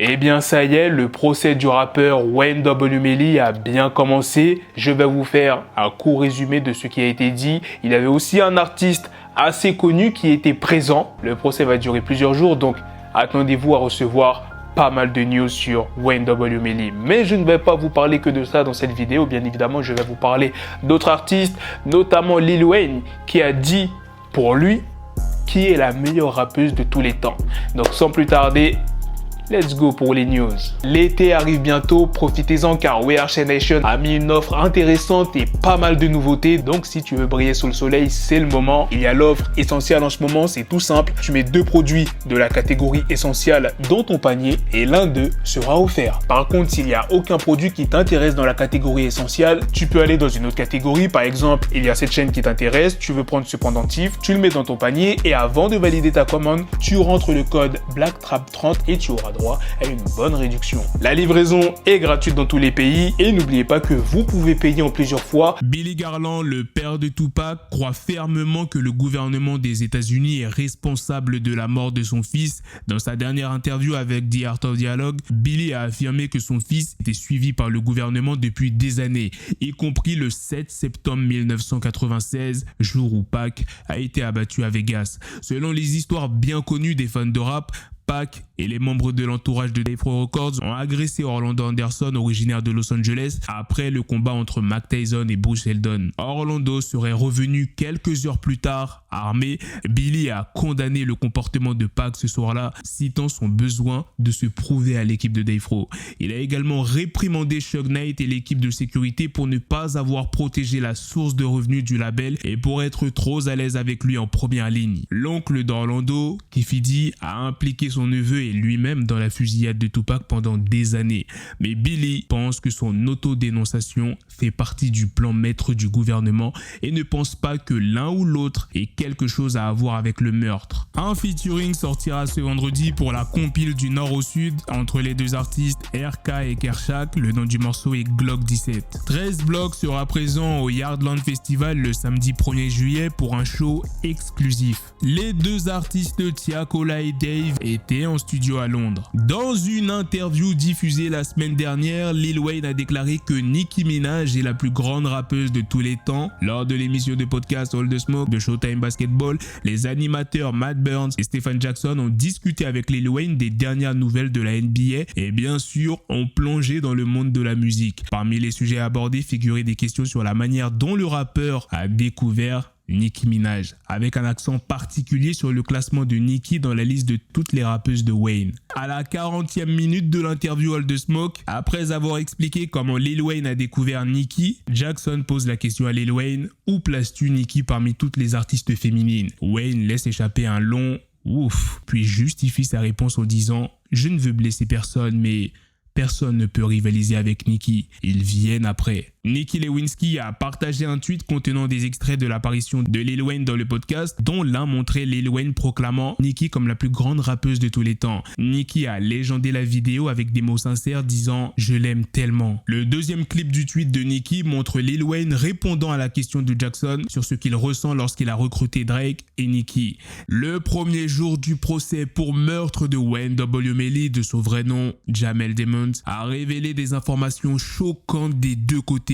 Eh bien ça y est, le procès du rappeur Wayne W. Melly a bien commencé. Je vais vous faire un court résumé de ce qui a été dit. Il y avait aussi un artiste assez connu qui était présent. Le procès va durer plusieurs jours, donc attendez-vous à recevoir pas mal de news sur Wayne W. Melly. Mais je ne vais pas vous parler que de ça dans cette vidéo. Bien évidemment, je vais vous parler d'autres artistes, notamment Lil Wayne, qui a dit pour lui qui est la meilleure rappeuse de tous les temps. Donc sans plus tarder, let's go pour les news. L'été arrive bientôt, profitez-en car We Are Shay Nation a mis une offre intéressante et pas mal de nouveautés. Donc si tu veux briller sous le soleil, c'est le moment. Il y a l'offre essentielle en ce moment, c'est tout simple. Tu mets 2 produits de la catégorie essentielle dans ton panier et l'un d'eux sera offert. Par contre, s'il n'y a aucun produit qui t'intéresse dans la catégorie essentielle, tu peux aller dans une autre catégorie. Par exemple, il y a cette chaîne qui t'intéresse, tu veux prendre ce pendentif, tu le mets dans ton panier et avant de valider ta commande, tu rentres le code BLACKTRAP30 et tu auras droit à une bonne réduction. La livraison est gratuite dans tous les pays et n'oubliez pas que vous pouvez payer en plusieurs fois. Billy Garland, le père de Tupac, croit fermement que le gouvernement des États-Unis est responsable de la mort de son fils. Dans sa dernière interview avec The Art of Dialogue, Billy a affirmé que son fils était suivi par le gouvernement depuis des années, y compris le 7 septembre 1996, jour où Pac a été abattu à Vegas. Selon les histoires bien connues des fans de rap, Pac et les membres de l'entourage de Death Row Records ont agressé Orlando Anderson, originaire de Los Angeles, après le combat entre Mike Tyson et Bruce Seldon. Orlando serait revenu quelques heures plus tard, armé. Billy a condamné le comportement de Pac ce soir-là, citant son besoin de se prouver à l'équipe de Death Row. Il a également réprimandé Suge Knight et l'équipe de sécurité pour ne pas avoir protégé la source de revenus du label et pour être trop à l'aise avec lui en première ligne. L'oncle d'Orlando, Keffe D, a impliqué son neveu et lui-même dans la fusillade de Tupac pendant des années. Mais Billy pense que son autodénonciation fait partie du plan maître du gouvernement et ne pense pas que l'un ou l'autre ait quelque chose à voir avec le meurtre. Un featuring sortira ce vendredi pour la compile du nord au sud entre les deux artistes RK et Kershak. Le nom du morceau est Glock 17. 13 Block sera présent au Yardland Festival le samedi 1er juillet pour un show exclusif. Les deux artistes Tiakola et Dave étaient en studio à Londres. Dans une interview diffusée la semaine dernière, Lil Wayne a déclaré que Nicki Minaj est la plus grande rappeuse de tous les temps. Lors de l'émission de podcast All the Smoke de Showtime Basketball, les animateurs Matt Burns et Stephen Jackson ont discuté avec Lil Wayne des dernières nouvelles de la NBA et bien sûr ont plongé dans le monde de la musique. Parmi les sujets abordés figuraient des questions sur la manière dont le rappeur a découvert Nicki Minaj, avec un accent particulier sur le classement de Nicki dans la liste de toutes les rappeuses de Wayne. À la 40e minute de l'interview All the Smoke, après avoir expliqué comment Lil Wayne a découvert Nicki, Jackson pose la question à Lil Wayne: où places-tu Nicki parmi toutes les artistes féminines? Wayne laisse échapper un long ouf, puis justifie sa réponse en disant: je ne veux blesser personne, mais personne ne peut rivaliser avec Nicki, ils viennent après. Nicki Lewinsky a partagé un tweet contenant des extraits de l'apparition de Lil Wayne dans le podcast, dont l'un montrait Lil Wayne proclamant Nicki comme la plus grande rappeuse de tous les temps. Nicki a légendé la vidéo avec des mots sincères disant « Je l'aime tellement ». Le deuxième clip du tweet de Nicki montre Lil Wayne répondant à la question de Jackson sur ce qu'il ressent lorsqu'il a recruté Drake et Nicki. Le premier jour du procès pour meurtre de Wayne W. Melly, de son vrai nom Jamel Demons, a révélé des informations choquantes des deux côtés.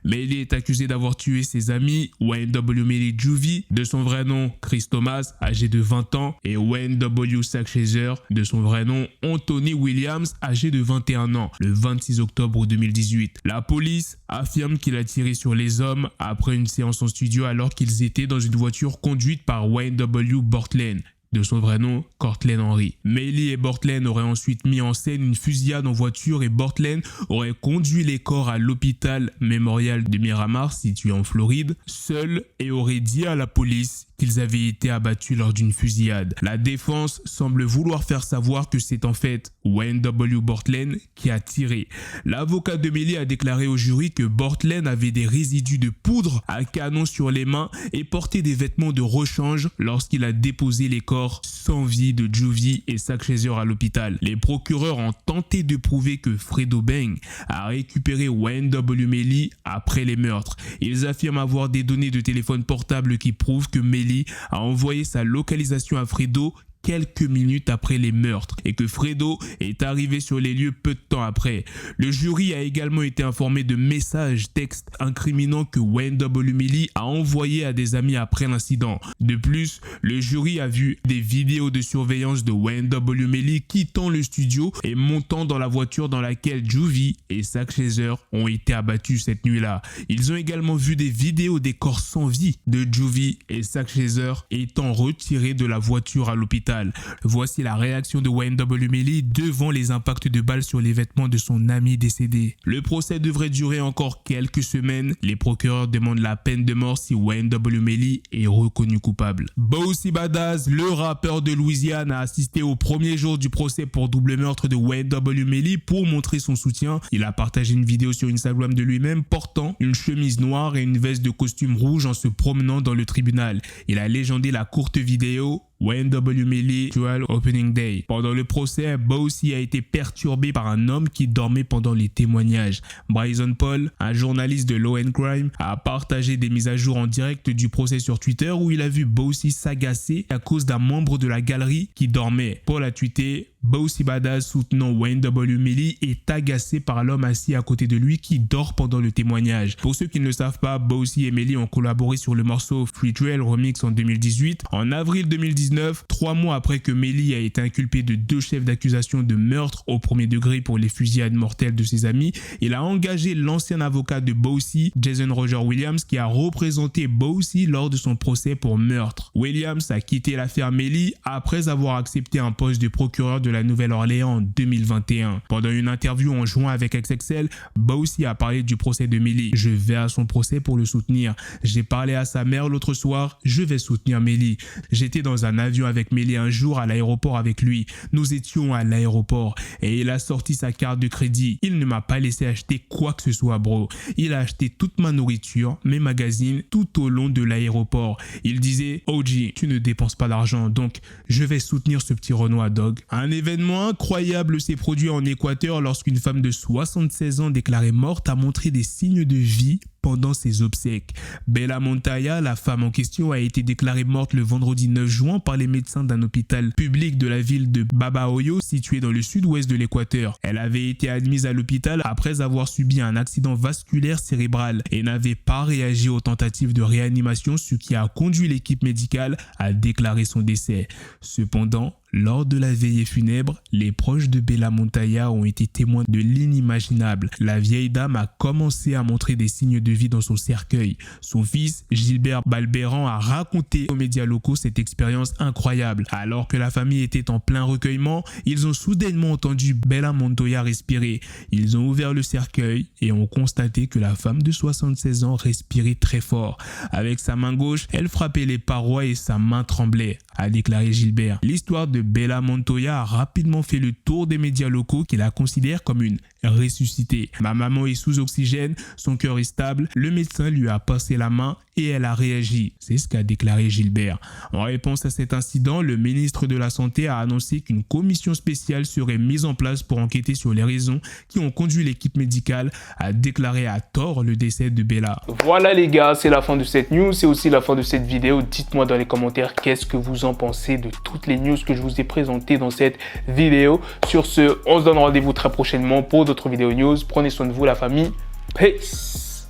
Melly est accusé d'avoir tué ses amis Wayne W. Melly Juvie, de son vrai nom Chris Thomas, âgé de 20 ans, et Wayne W. Sackchaser, de son vrai nom Anthony Williams, âgé de 21 ans, le 26 octobre 2018. La police affirme qu'il a tiré sur les hommes après une séance en studio alors qu'ils étaient dans une voiture conduite par Wayne W. Bortlen, de son vrai nom Cortland Henry. Melly et Bortlen auraient ensuite mis en scène une fusillade en voiture et Bortlen aurait conduit les corps à l'hôpital Memorial de Miramar situé en Floride, seul, et aurait dit à la police qu'ils avaient été abattus lors d'une fusillade. La défense semble vouloir faire savoir que c'est en fait Wayne W. Bortlen qui a tiré. L'avocat de Melly a déclaré au jury que Bortlen avait des résidus de poudre à canon sur les mains et portait des vêtements de rechange lorsqu'il a déposé les corps sans vie de Juvie et Sackchaser à l'hôpital. Les procureurs ont tenté de prouver que Fredo Bang a récupéré Wayne W. Melly après les meurtres. Ils affirment avoir des données de téléphone portable qui prouvent que Melly a envoyé sa localisation à Fredo quelques minutes après les meurtres et que Fredo est arrivé sur les lieux peu de temps après. Le jury a également été informé de messages textes incriminants que Wayne W. Melly a envoyés à des amis après l'incident. De plus, le jury a vu des vidéos de surveillance de Wayne W. Melly quittant le studio et montant dans la voiture dans laquelle Juvie et Zack Shazor ont été abattus cette nuit-là. Ils ont également vu des vidéos des corps sans vie de Juvie et Zack Shazor étant retirés de la voiture à l'hôpital. Voici la réaction de Wayne W. Melly devant les impacts de balles sur les vêtements de son ami décédé. Le procès devrait durer encore quelques semaines. Les procureurs demandent la peine de mort si Wayne W. Melly est reconnu coupable. Boosie Badazz, le rappeur de Louisiane, a assisté au premier jour du procès pour double meurtre de Wayne W. Melly pour montrer son soutien. Il a partagé une vidéo sur Instagram de lui-même portant une chemise noire et une veste de costume rouge en se promenant dans le tribunal. Il a légendé la courte vidéo Wayne W. Melly Dual Opening Day. Pendant le procès, Boosie a été perturbé par un homme qui dormait pendant les témoignages. Bryson Paul, un journaliste de Law & Crime, a partagé des mises à jour en direct du procès sur Twitter où il a vu Boosie s'agacer à cause d'un membre de la galerie qui dormait. Paul a tweeté: Boosie Badazz soutenant Wayne W. Melly est agacé par l'homme assis à côté de lui qui dort pendant le témoignage. Pour ceux qui ne le savent pas, Boosie et Melly ont collaboré sur le morceau Free Trail Remix en 2018. En avril 2019, 3 mois après que Melly a été inculpé de 2 chefs d'accusation de meurtre au premier degré pour les fusillades mortelles de ses amis, il a engagé l'ancien avocat de Boosie, Jason Roger Williams, qui a représenté Boosie lors de son procès pour meurtre. Williams a quitté l'affaire Melly après avoir accepté un poste de procureur de la Nouvelle-Orléans en 2021. Pendant une interview en juin avec XXL, Boosie a parlé du procès de Melly. Je vais à son procès pour le soutenir. J'ai parlé à sa mère l'autre soir, je vais soutenir Melly. J'étais dans un avion avec Melly un jour à l'aéroport avec lui. Nous étions à l'aéroport et il a sorti sa carte de crédit. Il ne m'a pas laissé acheter quoi que ce soit, bro. Il a acheté toute ma nourriture, mes magazines, tout au long de l'aéroport. Il disait: OG, tu ne dépenses pas d'argent, donc je vais soutenir ce petit Renoir, dog. Un événement incroyable s'est produit en Équateur lorsqu'une femme de 76 ans déclarée morte a montré des signes de vie pendant ses obsèques. Bella Montoya, la femme en question, a été déclarée morte le vendredi 9 juin par les médecins d'un hôpital public de la ville de Babahoyo, situé dans le sud-ouest de l'Équateur. Elle avait été admise à l'hôpital après avoir subi un accident vasculaire cérébral et n'avait pas réagi aux tentatives de réanimation, ce qui a conduit l'équipe médicale à déclarer son décès. Cependant, lors de la veillée funèbre, les proches de Bella Montoya ont été témoins de l'inimaginable. La vieille dame a commencé à montrer des signes de vie dans son cercueil. Son fils, Gilbert Balbéran, a raconté aux médias locaux cette expérience incroyable. Alors que la famille était en plein recueillement, ils ont soudainement entendu Bella Montoya respirer. Ils ont ouvert le cercueil et ont constaté que la femme de 76 ans respirait très fort. Avec sa main gauche, elle frappait les parois et sa main tremblait, a déclaré Gilbert. L'histoire de Bella Montoya a rapidement fait le tour des médias locaux qui la considèrent comme une ressuscitée. Ma maman est sous oxygène, son cœur est stable, le médecin lui a passé la main et elle a réagi. C'est ce qu'a déclaré Gilbert. En réponse à cet incident, le ministre de la Santé a annoncé qu'une commission spéciale serait mise en place pour enquêter sur les raisons qui ont conduit l'équipe médicale à déclarer à tort le décès de Bella. Voilà les gars, c'est la fin de cette news, c'est aussi la fin de cette vidéo. Dites-moi dans les commentaires qu'est-ce que vous en pensez de toutes les news que je vous ai présentées dans cette vidéo. Sur ce, on se donne rendez-vous très prochainement pour d'autres vidéos news. Prenez soin de vous la famille. Peace.